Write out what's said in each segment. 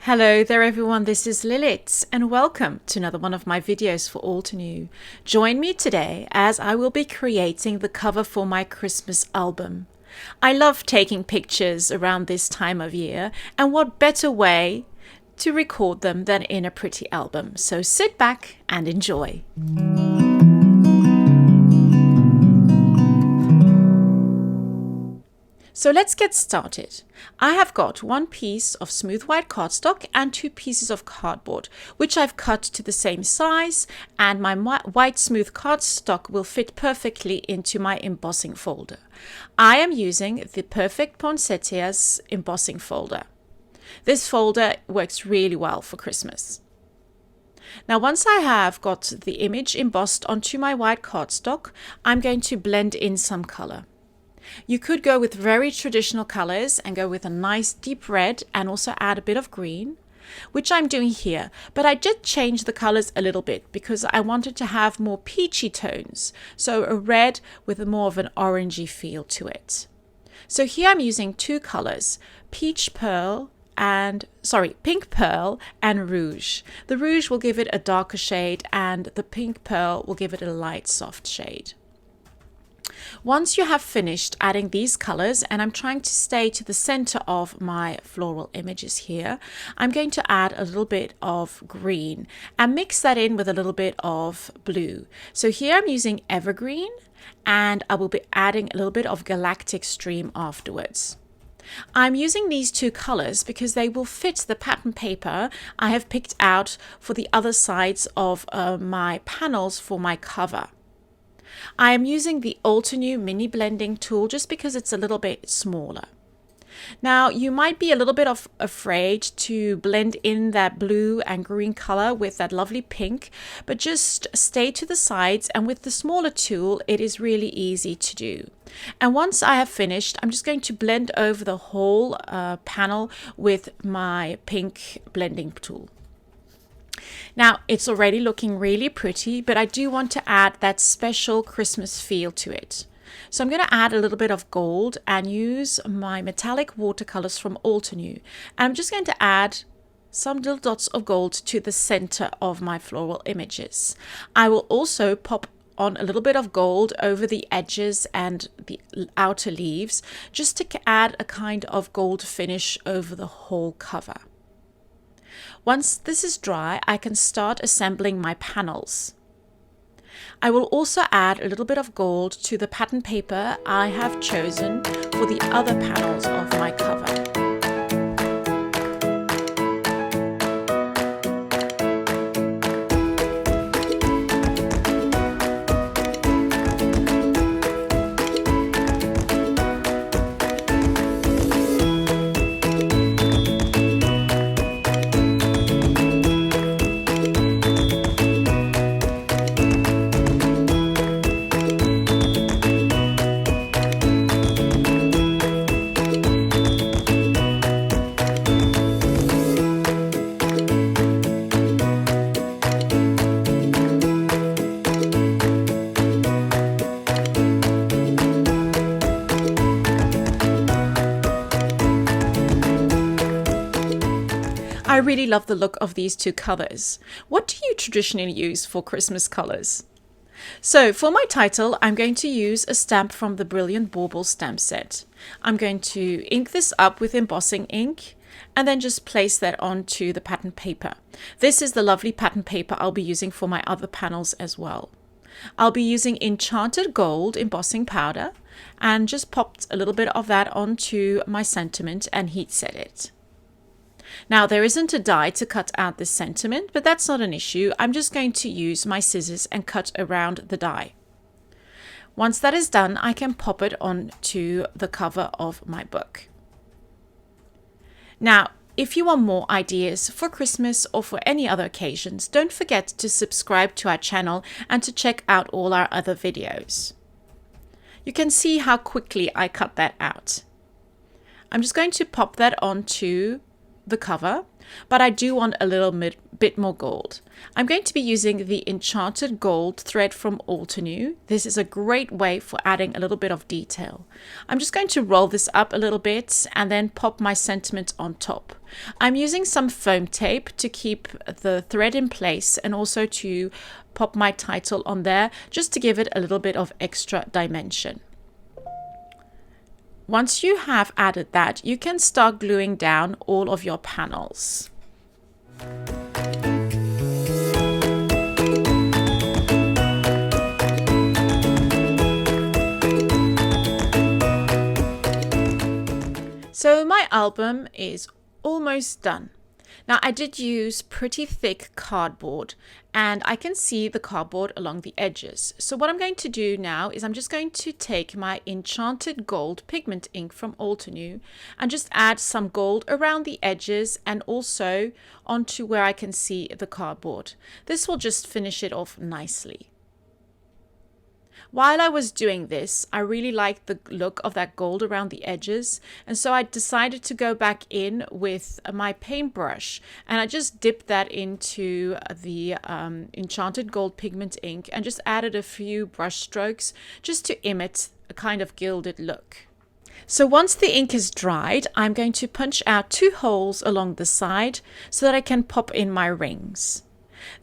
Hello there everyone, this is Lilith and welcome to another one of my videos for Altenew. Join me today as I will be creating the cover for my Christmas album. I love taking pictures around this time of year, and what better way to record them than in a pretty album. So sit back and enjoy. So let's get started. I have got one piece of smooth white cardstock and two pieces of cardboard, which I've cut to the same size, and my white smooth cardstock will fit perfectly into my embossing folder. I am using the Perfect Poinsettias embossing folder. This folder works really well for Christmas. Now, once I have got the image embossed onto my white cardstock, I'm going to blend in some color. You could go with very traditional colors and go with a nice deep red and also add a bit of green, which I'm doing here. But I did change the colors a little bit because I wanted to have more peachy tones. So a red with more of an orangey feel to it. So here I'm using two colors, pink pearl and rouge. The rouge will give it a darker shade and the pink pearl will give it a light soft shade. Once you have finished adding these colors, and I'm trying to stay to the center of my floral images here, I'm going to add a little bit of green and mix that in with a little bit of blue. So here I'm using Evergreen, and I will be adding a little bit of Galactic stream afterwards. I'm using these two colors because they will fit the pattern paper I have picked out for the other sides of my panels for my cover. I am using the Altenew mini blending tool just because it's a little bit smaller. Now, you might be a little bit afraid to blend in that blue and green color with that lovely pink, but just stay to the sides, and with the smaller tool, it is really easy to do. And once I have finished, I'm just going to blend over the whole panel with my pink blending tool. Now, it's already looking really pretty, but I do want to add that special Christmas feel to it. So I'm going to add a little bit of gold and use my metallic watercolors from Altenew. And I'm just going to add some little dots of gold to the center of my floral images. I will also pop on a little bit of gold over the edges and the outer leaves, just to add a kind of gold finish over the whole cover. Once this is dry, I can start assembling my panels. I will also add a little bit of gold to the pattern paper I have chosen for the other panels of my cover. I really love the look of these two colors. What do you traditionally use for Christmas colors? So for my title, I'm going to use a stamp from the Brilliant Bauble stamp set. I'm going to ink this up with Embossing Ink and then just place that onto the pattern paper. This is the lovely pattern paper I'll be using for my other panels as well. I'll be using Enchanted Gold embossing powder and just popped a little bit of that onto my sentiment and heat set it. Now, there isn't a die to cut out this sentiment, but that's not an issue. I'm just going to use my scissors and cut around the die. Once that is done, I can pop it onto the cover of my book. Now, if you want more ideas for Christmas or for any other occasions, don't forget to subscribe to our channel and to check out all our other videos. You can see how quickly I cut that out. I'm just going to pop that onto the cover, but I do want a little bit more gold. I'm going to be using the Enchanted Gold thread from Altenew. This is a great way for adding a little bit of detail. I'm just going to roll this up a little bit and then pop my sentiment on top. I'm using some foam tape to keep the thread in place and also to pop my title on there just to give it a little bit of extra dimension. Once you have added that, you can start gluing down all of your panels. So my album is almost done. Now I did use pretty thick cardboard and I can see the cardboard along the edges. So what I'm going to do now is I'm just going to take my Enchanted Gold Pigment ink from Altenew and just add some gold around the edges and also onto where I can see the cardboard. This will just finish it off nicely. While I was doing this, I really liked the look of that gold around the edges, and so I decided to go back in with my paintbrush and I just dipped that into the Enchanted Gold Pigment ink and just added a few brush strokes just to emit a kind of gilded look. So once the ink is dried, I'm going to punch out 2 holes along the side so that I can pop in my rings.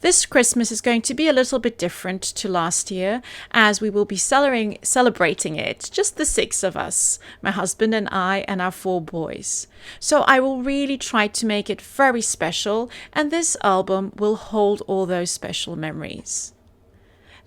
This Christmas is going to be a little bit different to last year, as we will be celebrating it, just the 6 of us, my husband and I and our 4 boys. So I will really try to make it very special, and this album will hold all those special memories.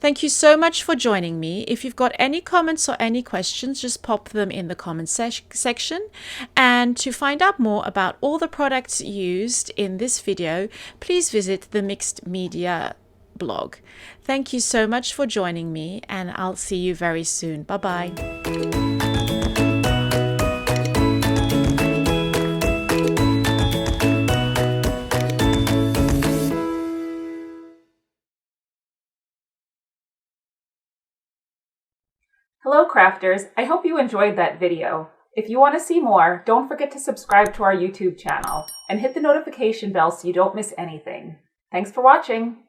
Thank you so much for joining me. If you've got any comments or any questions, just pop them in the comment section. And to find out more about all the products used in this video, please visit the Mixed Media blog. Thank you so much for joining me, and I'll see you very soon. Bye-bye. Hello crafters, I hope you enjoyed that video. If you want to see more, don't forget to subscribe to our YouTube channel and hit the notification bell so you don't miss anything. Thanks for watching!